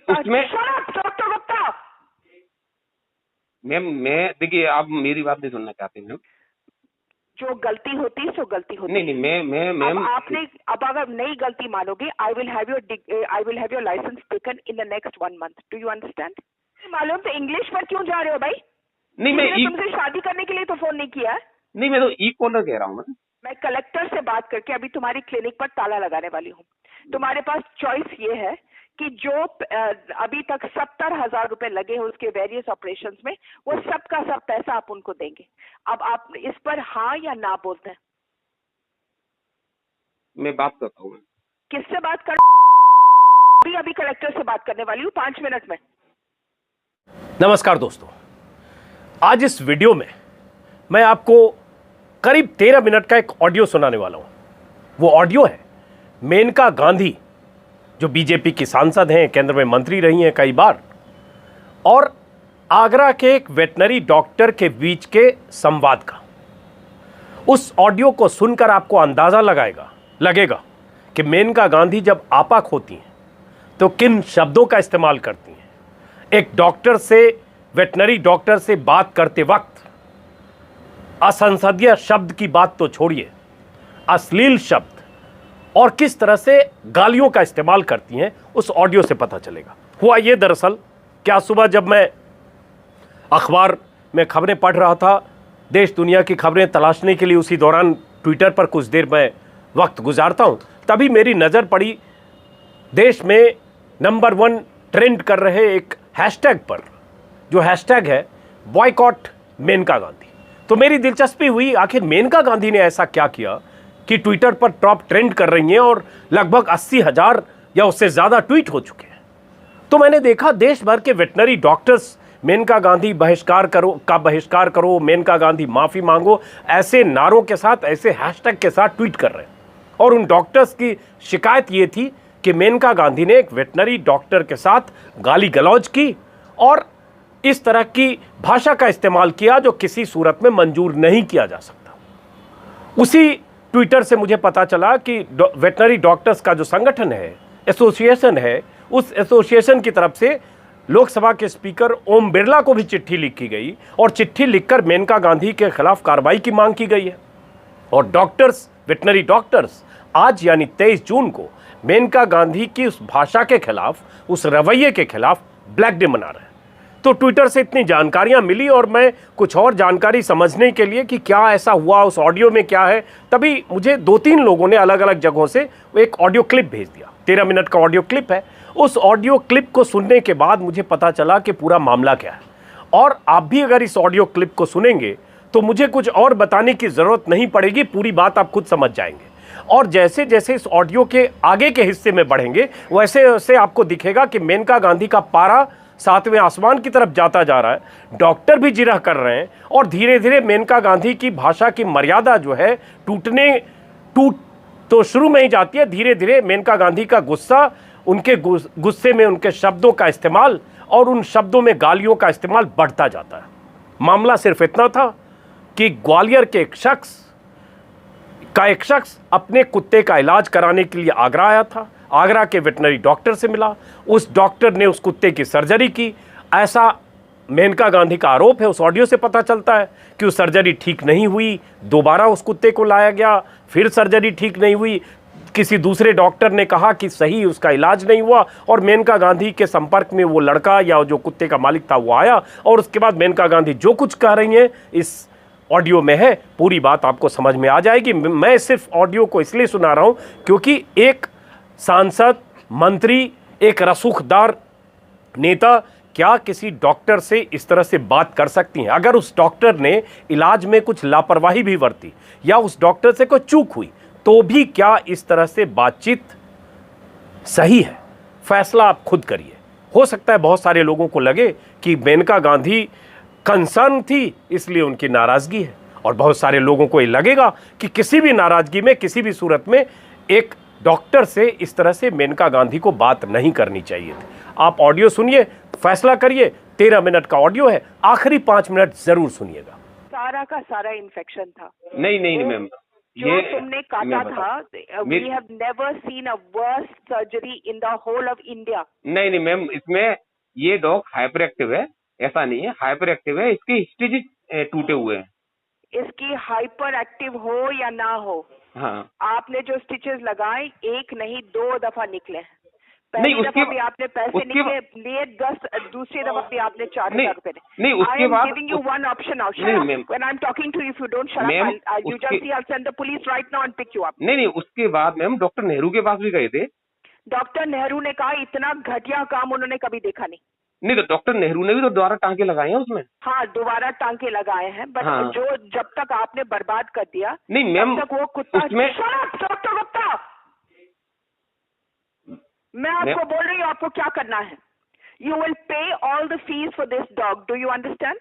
उसमें doctor Gupta, ma'am मैं देखिए, आप मेरी बात नहीं सुनना चाहते मैम। जो गलती होती है सो गलती होती नहीं नहीं, मैं मैम अब अगर नई गलती मानोगे, I will have your license taken in the next 1 month. Do you understand? मालूम तो इंग्लिश पर क्यों जा रहे हो भाई? नहीं, मैं तुमसे शादी करने के लिए तो फोन नहीं किया है। नहीं, मैं तो ई कॉलर कह रहा हूँ मैं कलेक्टर से बात करके अभी तुम्हारी क्लिनिक पर ताला लगाने वाली हूँ। तुम्हारे पास चॉइस ये है कि जो अभी तक 70,000 रुपए लगे हैं उसके वेरियस ऑपरेशंस में, वो सब का सब पैसा आप उनको देंगे। अब आप इस पर हाँ या ना बोलते हैं? मैं बात करता हूँ। किससे बात कर? अभी कलेक्टर से बात करने वाली हूँ 5 मिनट में। नमस्कार दोस्तों, आज इस वीडियो में मैं आपको करीब 13 मिनट का एक ऑडियो सुनाने वाला हूं। वो ऑडियो है मेनका गांधी, जो बीजेपी की सांसद हैं, केंद्र में मंत्री रही हैं कई बार, और आगरा के एक वेटनरी डॉक्टर के बीच के संवाद का। उस ऑडियो को सुनकर आपको अंदाजा लगेगा कि मेनका गांधी जब आपाक होती हैं तो किन शब्दों का इस्तेमाल करती हैं। एक डॉक्टर से, वेटनरी डॉक्टर से बात करते वक्त असंसदीय शब्द की बात तो छोड़िए, अश्लील शब्द और किस तरह से गालियों का इस्तेमाल करती हैं, उस ऑडियो से पता चलेगा। हुआ ये दरअसल, क्या सुबह जब मैं अखबार में खबरें पढ़ रहा था, देश दुनिया की खबरें तलाशने के लिए उसी दौरान ट्विटर पर कुछ देर मैं वक्त गुजारता हूं, तभी मेरी नज़र पड़ी देश में नंबर 1 ट्रेंड कर रहे एक हैशटैग पर, जो हैशटैग है बॉयकॉट मेनका गांधी। तो मेरी दिलचस्पी हुई, आखिर मेनका गांधी ने ऐसा क्या किया कि ट्विटर पर टॉप ट्रेंड कर रही हैं और लगभग 80,000 या उससे ज़्यादा ट्वीट हो चुके हैं। तो मैंने देखा देश भर के वेटनरी डॉक्टर्स मेनका गांधी बहिष्कार करो, मेनका गांधी माफ़ी मांगो, ऐसे नारों के साथ, ऐसे हैशटैग के साथ ट्वीट कर रहे हैं। और उन डॉक्टर्स की शिकायत ये थी कि मेनका गांधी ने एक वेटनरी डॉक्टर के साथ गाली गलौज की और इस तरह की भाषा का इस्तेमाल किया जो किसी सूरत में मंजूर नहीं किया जा सकता। उसी ट्विटर से मुझे पता चला कि वेटनरी डॉक्टर्स का जो संगठन है, एसोसिएशन है, उस एसोसिएशन की तरफ से लोकसभा के स्पीकर ओम बिरला को भी चिट्ठी लिखी गई और चिट्ठी लिखकर मेनका गांधी के खिलाफ कार्रवाई की मांग की गई है। और डॉक्टर्स, वेटनरी डॉक्टर्स आज यानी 23 जून को मेनका गांधी की उस भाषा के खिलाफ, उस रवैये के खिलाफ ब्लैक डे मना रहे हैं। तो ट्विटर से इतनी जानकारियां मिली और मैं कुछ और जानकारी समझने के लिए कि क्या ऐसा हुआ, उस ऑडियो में क्या है, तभी मुझे 2-3 लोगों ने अलग अलग जगहों से एक ऑडियो क्लिप भेज दिया। 13 मिनट का ऑडियो क्लिप है। उस ऑडियो क्लिप को सुनने के बाद मुझे पता चला कि पूरा मामला क्या है। और आप भी अगर इस ऑडियो क्लिप को सुनेंगे तो मुझे कुछ और बताने की ज़रूरत नहीं पड़ेगी, पूरी बात आप खुद समझ जाएंगे। और जैसे जैसे इस ऑडियो के आगे के हिस्से में बढ़ेंगे, वैसे वैसे आपको दिखेगा कि मेनका गांधी का पारा 7वें आसमान की तरफ जाता जा रहा है। डॉक्टर भी जिरह कर रहे हैं और धीरे धीरे मेनका गांधी की भाषा की मर्यादा जो है टूट तो शुरू में ही जाती है। धीरे धीरे मेनका गांधी का गुस्सा, उनके गुस्से में उनके शब्दों का इस्तेमाल और उन शब्दों में गालियों का इस्तेमाल बढ़ता जाता है। मामला सिर्फ इतना था कि ग्वालियर के एक शख्स अपने कुत्ते का इलाज कराने के लिए आगरा आया था। आगरा के वेटनरी डॉक्टर से मिला, उस डॉक्टर ने उस कुत्ते की सर्जरी की, ऐसा मेनका गांधी का आरोप है। उस ऑडियो से पता चलता है कि उस सर्जरी ठीक नहीं हुई, दोबारा उस कुत्ते को लाया गया, फिर सर्जरी ठीक नहीं हुई, किसी दूसरे डॉक्टर ने कहा कि सही उसका इलाज नहीं हुआ और मेनका गांधी के संपर्क में वो लड़का या जो कुत्ते का मालिक था वो आया और उसके बाद मेनका गांधी जो कुछ कह रही हैं इस ऑडियो में है, पूरी बात आपको समझ में आ जाएगी। मैं सिर्फ ऑडियो को इसलिए सुना रहा हूं क्योंकि एक सांसद, मंत्री, एक रसूखदार नेता क्या किसी डॉक्टर से इस तरह से बात कर सकती हैं? अगर उस डॉक्टर ने इलाज में कुछ लापरवाही भी बरती या उस डॉक्टर से कोई चूक हुई तो भी क्या इस तरह से बातचीत सही है? फैसला आप खुद करिए। हो सकता है बहुत सारे लोगों को लगे कि मेनका गांधी कंसर्न थी इसलिए उनकी नाराजगी है, और बहुत सारे लोगों को ये लगेगा कि किसी भी नाराजगी में, किसी भी सूरत में एक डॉक्टर से इस तरह से मेनका गांधी को बात नहीं करनी चाहिए थी। आप ऑडियो सुनिए, फैसला करिए। 13 मिनट का ऑडियो है, आखिरी 5 मिनट जरूर सुनिएगा। सारा का सारा इन्फेक्शन था। नहीं मैम, जो ये तुमने काटा मैं था, we have never seen a worse surgery in the whole of India. नहीं नहीं मैम, इसमें ये डॉग हाइपर एक्टिव है, ऐसा नहीं है, हाइपर एक्टिव है, इसके स्टिचेस टूटे हुए हैं। इसकी हाइपर एक्टिव हो या ना हो, हाँ आपने जो स्टिचेस लगाए एक नहीं 2 दफा निकले हैं। नहीं, पहली उसके दफा भी आपने पैसे उसके लिए 10, दूसरी दफा भी आपने 4000 नहीं, रुपए नहीं, उसके बाद giving you one option now. नहीं ma'am, when I am talking to you, if you don't shut ma'am, up, यू उसके- just see, I will send the police right now and pick you up. नहीं नहीं, उसके बाद ma'am doctor Nehru के पास भी गए थे। डॉक्टर नेहरू ने कहा इतना घटिया काम उन्होंने कभी देखा नहीं। नहीं तो डॉक्टर नेहरू ने भी तो दोबारा टांके लगाए हैं उसमें। हाँ, दोबारा टांके लगाए हैं, बट हाँ। जो जब तक आपने बर्बाद कर दिया नहीं मैम, तब तक वो कुत्ता उसमें डॉक्टर गुप्ता, मैं आपको बोल रही हूँ आपको क्या करना है। You will pay all the fees for this dog, do you understand?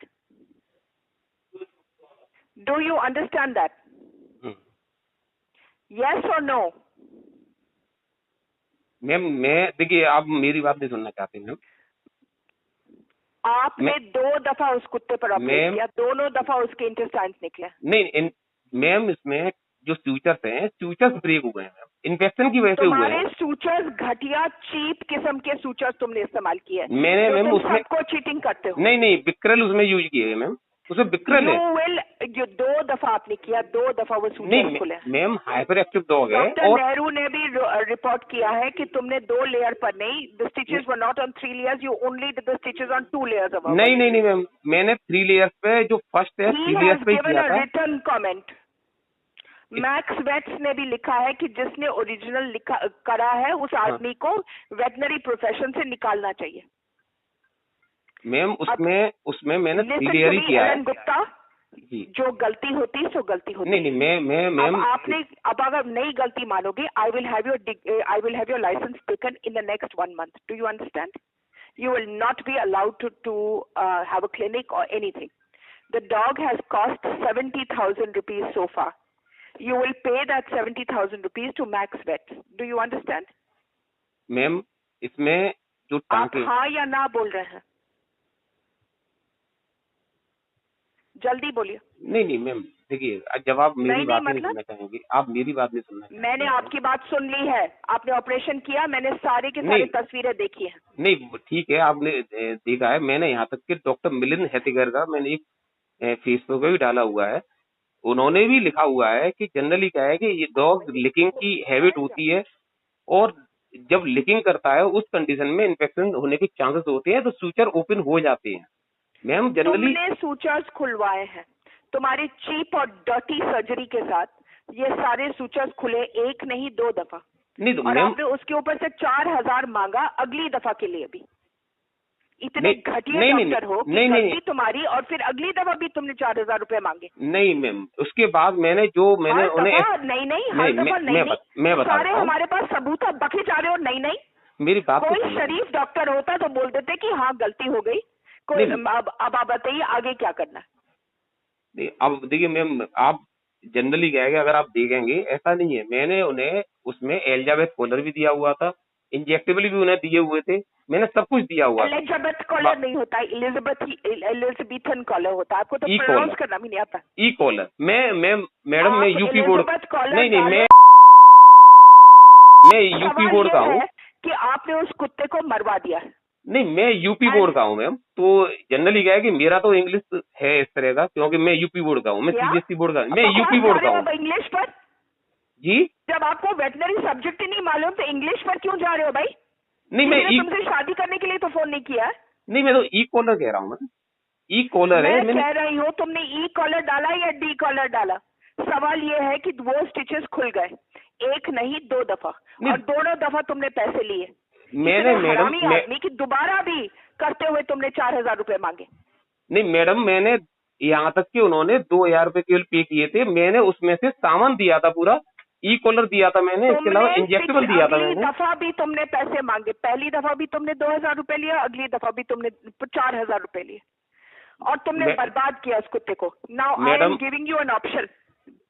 Do you understand that? Yes और नो? मैम मैं देखिए, आप मेरी बात नहीं सुनना चाहते मैम। आपने 2 दफा उस कुत्ते पर ऑपरेट मैम- किया, दोनों दफा उसके इंटेस्टाइन्स निकले। नहीं मैम, इसमें जो सूचर्स हैं, सूचर्स ब्रेक हुए हैं मैम, इन्फेक्शन की वजह से हुए तुम्हारे हैं। सूचर्स घटिया चीप किस्म के सूचर्स तुमने इस्तेमाल किए। मैंने जो मैम तुम उसमें सबको चीटिंग करते हो। नहीं बिक्रल उसमें यूज किए हैं मैम, उसमें बिक्रल है। यू विल, जो 2 दफा आपने किया, 2 दफा वो सूचर्स नहीं खुले हैं। मैम, हाइपर एक्टिव डॉग है। डॉक्टर और नेहरू ने भी रिपोर्ट किया है कि तुमने 2 लेयर पर नहीं, the stitches were not on 3 layers, you only did the stitches on 2 layers above. नहीं मैम, मैंने 3 लेयर्स पे, जो फर्स्ट है 3 लेयर्स पे ही किया था। रिटर्न कमेंट मैक्स वेट्स ने भी लिखा है कि जिसने ओरिजिनल करा है उस आदमी को वेटनरी प्रोफेशन से निकालना चाहिए। मैम उसमें मैंने 3 Listen layer to he me, किया है एलन गुप्ता, जी। जो गलती होती सो गलती होती। नहीं मैं मैम, अब अगर नई गलती मानोगे, I will have your license taken in the next 1 month। Do you understand? You will not be allowed to have a clinic or anything. The dog has cost 70,000 rupees so far. You will pay that 70,000 rupees to Max Vet. Do you understand? Ma'am इसमें जो आप टांके, हाँ या ना बोल रहे हैं? जल्दी बोलिए। नहीं मैम, देखिए जब आप मेरी नहीं, बात नहीं मतलब? सुनना चाहेंगे, आप मेरी बात नहीं सुनना चाहेंगे। मैंने आपकी बात सुन ली है, आपने ऑपरेशन किया, मैंने सारे के सारे नहीं। तस्वीरें देखी हैं। नहीं ठीक है, आपने देखा है, मैंने यहाँ तक कि डॉक्टर मिलिंद हेतिगर का मैंने एक फेसबुक पे भी डाला हुआ है, उन्होंने भी लिखा हुआ है कि जनरली क्या है कि ये डॉग लिकिंग की हैबिट होती है, और जब लिकिंग करता है उस कंडीशन में इन्फेक्शन होने के चांसेस होते हैं, तो सूचर ओपन हो जाते हैं मैम जनरली। तुमने सूचर्स खुलवाए हैं, तुम्हारी चीप और डर्टी सर्जरी के साथ ये सारे सूचर्स खुले, एक नहीं 2 दफा। नहीं तो और मैम, आपने उसके ऊपर से 4000 मांगा अगली दफा के लिए भी। इतने नहीं, घटिया नहीं, डॉक्टर हो कि नहीं, गलती तुम्हारी, और फिर अगली दफा भी तुमने 4000 रुपए मांगे। नहीं मैम, उसके बाद मैंने हर उन्हें दफा नहीं, हर दफा मैं बता सारे रहा हूँ, हमारे पास सबूत है, बके जा रहे हो। नहीं, मेरी बात तो कोई सुनिए। शरीफ डॉक्टर होता तो बोल देते कि हाँ गलती हो गई। कोई अब आप बताइए आगे क्या करना है। नहीं, अब देखिए मैम, आप जनरली क्या है कि अगर आप देखेंगे, ऐसा नहीं है, मैंने उन्हें उसमें एलिजाबेथ कॉलर भी दिया हुआ था, इंजेक्टेबल भी उन्हें दिए हुए थे, मैंने सब कुछ दिया हुआ था। एलिजाबेथ कॉलर नहीं होता, एलिजाबेथन कॉलर होता है। आपको तो ई प्रोनाउंस कॉलर। करना भी नहीं आता। ई कॉलर, मैडम मैं आप यूपी बोर्ड, एलिजाबेथ कॉलर नहीं डालो। मैं यूपी सवाल बोर्ड का ये हूँ। है कि आपने उस कुत्ते को मरवा दिया है। नहीं, मैं यूपी बोर्ड का हूँ मैम, तो जनरली क्या है कि मेरा तो इंग्लिश है इस तरह का, क्योंकि मैं यूपी बोर्ड का हूँ, मैं क्या? सीबीएसई बोर्ड का, मैं बकवास यूपी बोर्ड जा का रहे हो हूँ अब इंग्लिश पर। जी। जब आपको वेटनरी सब्जेक्ट ही नहीं मालूम तो इंग्लिश पर क्यों जा रहे हो भाई? नहीं मैं मैंने तुमसे शादी करने के लिए तो फोन नहीं किया है। नहीं, मैं तो ई कॉलर कह रहा हूँ मैम, ई कॉलर है। मैं कह रही हूँ तुमने ई कॉलर डाला या डी कॉलर डाला? सवाल ये है कि वो स्टिचेस खुल गए, एक नहीं 2 दफा, और दोनों दफा तुमने पैसे लिए। मैंने मैडम आदमी की दोबारा भी करते हुए तुमने 4000 रुपए मांगे। नहीं मैडम, मैंने यहाँ तक कि उन्होंने 2000 रुपए केवल पे किए थे, मैंने उसमें से सामान दिया था, पूरा ई कॉलर दिया था मैंने, इसके अलावा इंजेक्टेबल दिया था अगली मैंने। दफा भी तुमने पैसे मांगे, पहली दफा भी तुमने 2000 रुपए लिया, अगली दफा भी तुमने 4000 रुपए लिए, और तुमने बर्बाद किया उस कुत्ते को। Now I am giving you an option.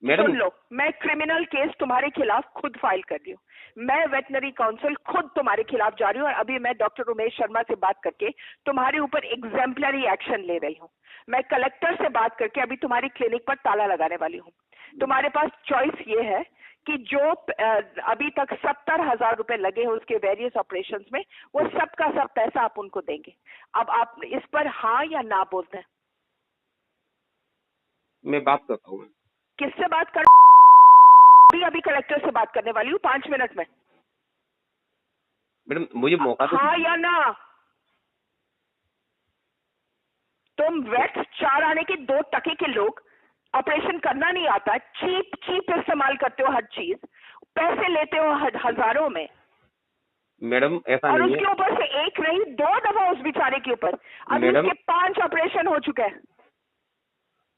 सुन लो, मैं क्रिमिनल केस तुम्हारे खिलाफ खुद फाइल कर रही हूँ, मैं वेटनरी काउंसिल खुद तुम्हारे खिलाफ जा रही हूँ, और अभी मैं डॉक्टर उमेश शर्मा से बात करके तुम्हारे ऊपर एग्जाम्पलरी एक्शन ले रही हूँ। मैं कलेक्टर से बात करके अभी तुम्हारी क्लिनिक पर ताला लगाने वाली हूँ। तुम्हारे पास चॉइस ये है कि जो अभी तक 70,000 रुपए लगे हैं उसके वेरियस ऑपरेशंस में, वो सब का सब पैसा आप उनको देंगे। अब आप इस पर हाँ या ना बोलते हैं? मैं बात करता हूँ। किससे बात कर? अभी कलेक्टर से बात करने वाली हूँ 5 मिनट में। मैडम मुझे मौका तो हाँ या ना? तुम वेट 4 आने के 2 टके के लोग, ऑपरेशन करना नहीं आता, चीप इस्तेमाल करते हो हर चीज, पैसे लेते हो हजारों में। मैडम ऐसा और नहीं उसके है। ऊपर से एक नहीं 2 दफा उस बेचारे के ऊपर, अभी मैडम उसके 5 ऑपरेशन हो चुके हैं।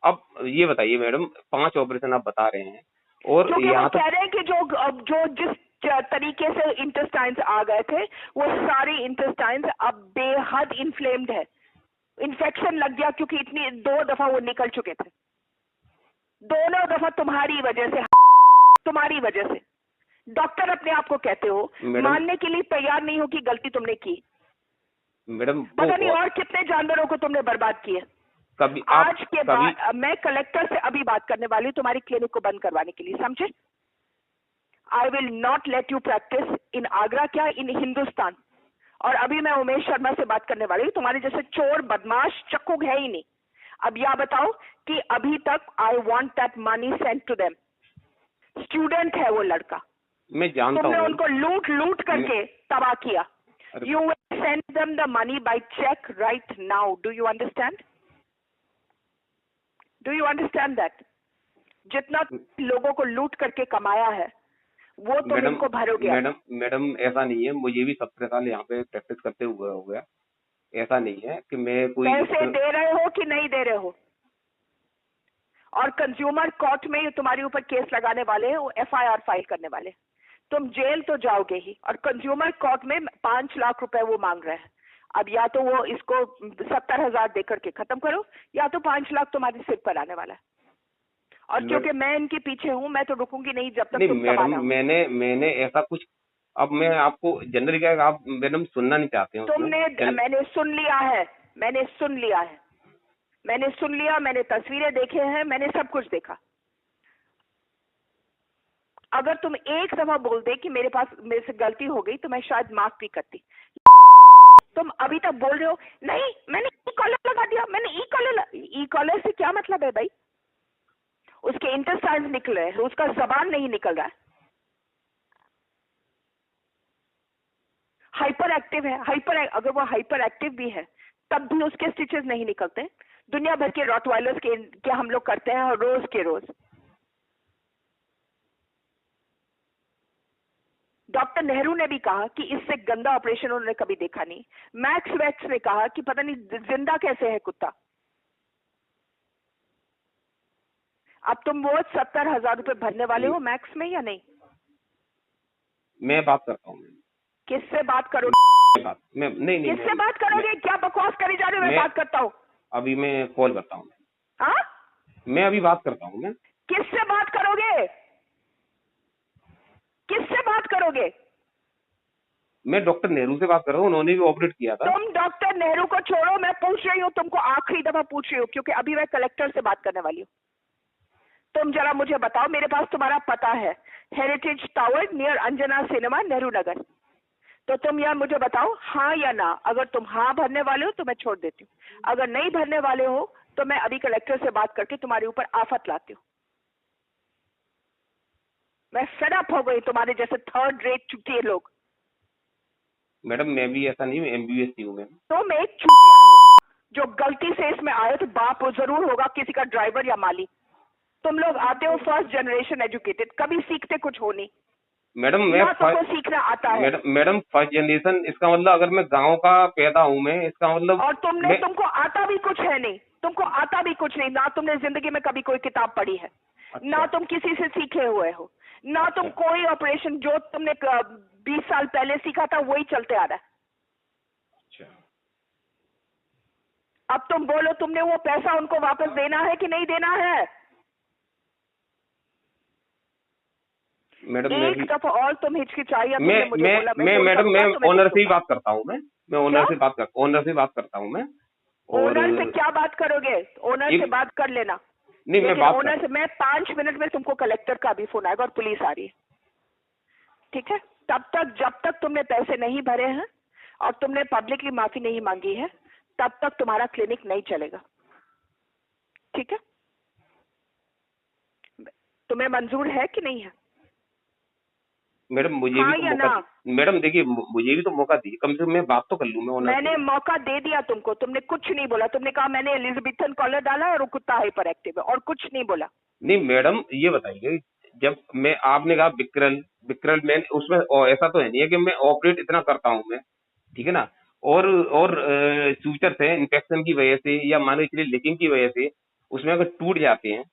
अब ये बताइए मैडम, 5 ऑपरेशन आप बता रहे हैं और क्योंकि वो यहाँ कह रहे हैं कि जो जिस तरीके से इंटेस्टाइन्स आ गए थे, वो सारे इंटेस्टाइन्स अब बेहद इन्फ्लेम्ड है, इन्फेक्शन लग गया, क्योंकि इतनी 2 दफा वो निकल चुके थे, दोनों दफा तुम्हारी वजह से, तुम्हारी वजह से। डॉक्टर अपने आप को कहते हो, मानने के लिए तैयार नहीं हो कि गलती तुमने की। मैडम पता नहीं और कितने जानवरों को तुमने बर्बाद किए। कभी आज के बाद मैं कलेक्टर से अभी बात करने वाली हूँ तुम्हारी क्लिनिक को बंद करवाने के लिए, समझे? I will not let you practice in Agra, क्या इन हिंदुस्तान। और अभी मैं उमेश शर्मा से बात करने वाली हूँ, तुम्हारे जैसे चोर बदमाश चक्कू है ही नहीं। अब यह बताओ कि अभी तक I want that money send to them. Student है वो लड़का, मैं जानता हूँ, तुमने उनको लूट करके तबाह किया। You will send them the money by cheque right now. Do you understand? Do you understand that? जितना लोगों को लूट करके कमाया है वो तुम इनको भरोगे। मैडम ऐसा नहीं है, मुझे भी 17 साल यहाँ पे प्रैक्टिस करते हुए हो गया। ऐसा नहीं है कि मैं कोई पैसे दे रहे हो कि नहीं दे रहे हो। और कंज्यूमर कोर्ट में तुम्हारे ऊपर केस लगाने वाले हैं, वो FIR फाइल करने वाले। तुम जेल तो जाओगे ही, और कंज्यूमर कोर्ट में 5 लाख रुपए वो मांग रहे हैं। अब या तो वो इसको 70,000 देकर के खत्म करो, या तो 5 लाख तुम्हारे सिर पर आने वाला है। और क्योंकि मैं इनके पीछे हूं, मैं तो रुकूंगी नहीं जब तक नहीं। तुम मैडम मैंने ऐसा कुछ, अब मैं आपको जनरली क्या, आप मैडम सुनना नहीं चाहते हो? मैंने सुन लिया है, मैंने सुन लिया, मैंने तस्वीरें देखे हैं, मैंने सब कुछ देखा। अगर तुम एक दफा बोल दे कि मेरे से गलती हो गई, तो मैं शायद माफ भी करती। तुम अभी तक बोल रहे हो नहीं मैंने ई कॉलर लगा दिया, मैंने ई कॉलर से क्या मतलब है भाई? उसके इंटेस्टाइन्स निकल रहे हैं, उसका जबान नहीं निकल रहा है। हाइपर एक्टिव है, अगर वो हाइपर एक्टिव भी है तब भी उसके स्टिचेस नहीं निकलते। दुनिया भर के रॉटवाइलर्स के हम लोग करते हैं, और रोज के रोज। डॉक्टर नेहरू ने भी कहा कि इससे गंदा ऑपरेशन उन्होंने कभी देखा नहीं। मैक्स वैक्स ने कहा कि पता नहीं जिंदा कैसे है कुत्ता। अब तुम वो 70,000 रुपए भरने वाले हो मैक्स में या नहीं? मैं बात करता हूँ। किससे बात करोगे? नहीं किससे बात करोगे? क्या बकवास करी जा रही हो? मैं बात करता हूँ। अभी मैं कॉल करता हूँ। हाँ, मैं अभी बात करता हूँ। मैं किससे बात करोगे? किससे बात करोगे? मैं डॉक्टर नेहरू से बात कर रहा हूँ, उन्होंने भी ऑपरेट किया था। तुम डॉक्टर नेहरू को छोड़ो, मैं पूछ रही हूँ तुमको, आखिरी दफा पूछ रही हूँ, क्योंकि अभी मैं कलेक्टर से बात करने वाली हूँ। तुम जरा मुझे बताओ, मेरे पास तुम्हारा पता है, heritage tower near Anjana cinema, Nehru Nagar. तो तुम यार मुझे बताओ हाँ या ना। अगर तुम हाँ भरने वाले हो तो मैं छोड़ देती हूँ, अगर नहीं भरने वाले हो तो मैं अभी कलेक्टर से बात करके तुम्हारे ऊपर आफत लाती हूँ। मैं फेड अप हो गई तुम्हारे जैसे 3rd रेट चुटिए लोग। मैडम मैं भी ऐसा नहीं हूँ, MBBS हूँ। मैम तुम एक चुटिया हो जो गलती से इसमें आए, तो बाप जरूर होगा किसी का, ड्राइवर या माली। तुम लोग आते हो फर्स्ट जनरेशन एजुकेटेड, कभी सीखते कुछ हो नहीं। मैडम मैं तुमको सीखना आता है। मैडम फर्स्ट जनरेशन, इसका मतलब अगर मैं गांव का पैदा हूँ मैं, इसका मतलब। और तुमको आता भी कुछ है नहीं, तुमको आता भी कुछ नहीं। ना तुमने जिंदगी में कभी कोई किताब पढ़ी है। अच्छा। ना तुम किसी से सीखे हुए हो, ना अच्छा। तुम कोई ऑपरेशन जो तुमने 20 साल पहले सीखा था वही चलते आ रहा है। अच्छा। अब तुम बोलो, तुमने वो पैसा उनको वापस देना है कि नहीं देना है? मैडम एक दफा और तुम हिचकिचाई। मैडम मैं ओनर से ही बात करता हूँ। मैं ओनर से बात करता हूँ। मैं ओनर से क्या बात करोगे? ओनर से बात कर लेना। नहीं, मैं लेकिन बात ओनर से मैं 5 मिनट में तुमको कलेक्टर का भी फोन आएगा और पुलिस आ रही है, ठीक है? तब तक जब तक तुमने पैसे नहीं भरे हैं और तुमने पब्लिकली माफी नहीं मांगी है, तब तक तुम्हारा क्लिनिक नहीं चलेगा, ठीक है? तुम्हें मंजूर है कि नहीं है? मैडम मुझे हाँ भी तो या मौका ना? मैडम देखिए, मुझे भी तो मौका दीजिए, कम से कम मैं बात तो कर लूँ मैं ओनर मैंने से। मौका दे दिया तुमको, तुमने कुछ नहीं बोला। तुमने कहा मैंने एलिजाबेथन कॉलर डाला है और वो कुत्ता हाइपर एक्टिव है, और कुछ नहीं बोला। नहीं मैडम, ये बताइए, जब मैं आपने कहा विक्रल विक्रल, मैं उसमें ऐसा तो है नहीं है कि मैं ऑपरेट इतना करता हूँ मैं, ठीक है ना, और फ्यूचर्स है इन्फेक्शन की वजह से या मान के चलिए लीकिंग की वजह से उसमें अगर टूट जाते हैं,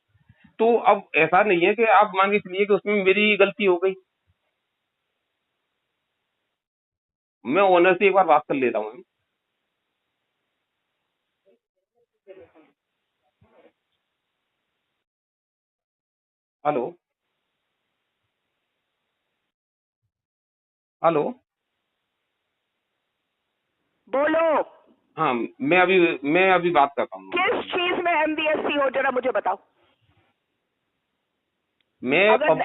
तो अब ऐसा नहीं है कि आप मान के चलिए कि उसमें मेरी गलती हो गई। मैं ओनर से एक बार बात कर लेता हूँ। Hello, hello. बोलो, हाँ, मैं अभी बात करता हूँ। किस चीज में MBSC हो, जरा मुझे बताओ। मैं अगर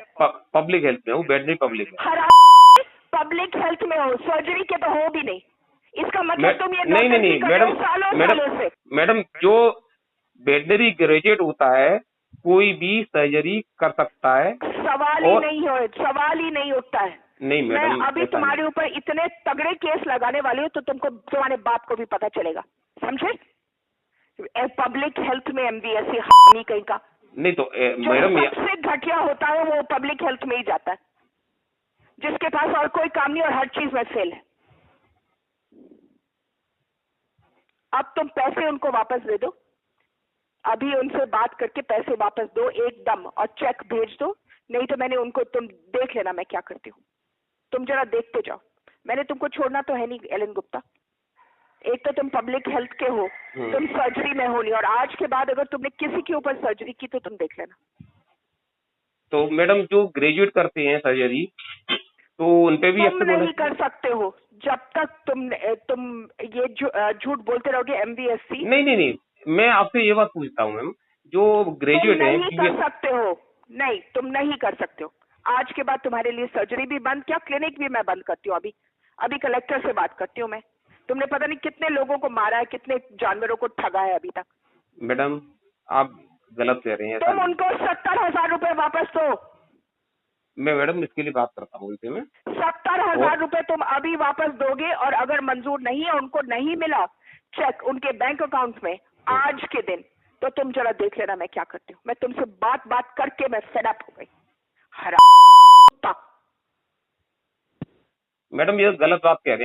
पब्लिक हेल्थ में हूँ, वेटनरी पब्लिक हेल्थ। हर पब्लिक हेल्थ में हो, सर्जरी के तो हो भी नहीं। इसका मतलब तुम ये नहीं नहीं नौटंकी नहीं कर रहे मैडम, हो सालों मैडम सालों से। मैडम, जो वेटनरी ग्रेजुएट होता है कोई भी सर्जरी कर सकता है। सवाल ही और नहीं हो, सवाल ही नहीं उठता है। नहीं मैं मैडम, अभी ऐसा तुम्हारे नहीं। ऊपर इतने तगड़े केस लगाने वाली हूँ तो तुमको तुम्हारे बाप को भी पता चलेगा, समझे? पब्लिक हेल्थ में MBSC नहीं कहीं का। नहीं तो जो मैडम सबसे घटिया होता है वो पब्लिक हेल्थ में ही जाता है, जिसके पास और कोई काम नहीं और हर चीज में फेल है। अब तुम पैसे उनको वापस दे दो, अभी उनसे बात करके पैसे वापस दो एकदम, और चेक भेज दो। नहीं तो मैंने उनको, तुम देख लेना मैं क्या करती हूँ, तुम जरा देखते जाओ। मैंने तुमको छोड़ना तो है नहीं एलन गुप्ता। एक तो तुम पब्लिक हेल्थ के हो, तुम सर्जरी में हो नहीं, और आज के बाद अगर तुमने किसी के ऊपर सर्जरी की तो तुम देख लेना। तो मैडम जो ग्रेजुएट करते हैं सर्जरी, तो उनपे भी तुम एक्शन होना नहीं चाहिए। कर सकते हो जब तक तुम ये झूठ बोलते रहोगे MBSC। नहीं नहीं नहीं, मैं आपसे ये बात पूछता हूँ मैम, जो तुम ग्रेजुएट हैं नहीं कर सकते हो, नहीं तुम नहीं कर सकते हो। आज के बाद तुम्हारे लिए सर्जरी भी बंद, क्या क्लिनिक भी मैं बंद करती हूँ। अभी अभी कलेक्टर से बात करती हूँ मैं। तुमने पता नहीं कितने लोगों को मारा है, कितने जानवरों को ठगा है अभी तक। मैडम आप गलत कह रहे हैं, ऐसा तुम नहीं। उनको 70,000 रुपए वापस दो। मैं मैडम इसके लिए बात करता हूँ उनसे मैं। 70,000 रुपए तुम अभी वापस दोगे, और अगर मंजूर नहीं है, उनको नहीं मिला चेक उनके बैंक अकाउंट में आज के दिन, तो तुम जरा देख लेना मैं क्या करती हूँ। मैं तुमसे बात करके मैं फेड अप हो गई। हरा मैडम ये गलत बात कह रहे हैं।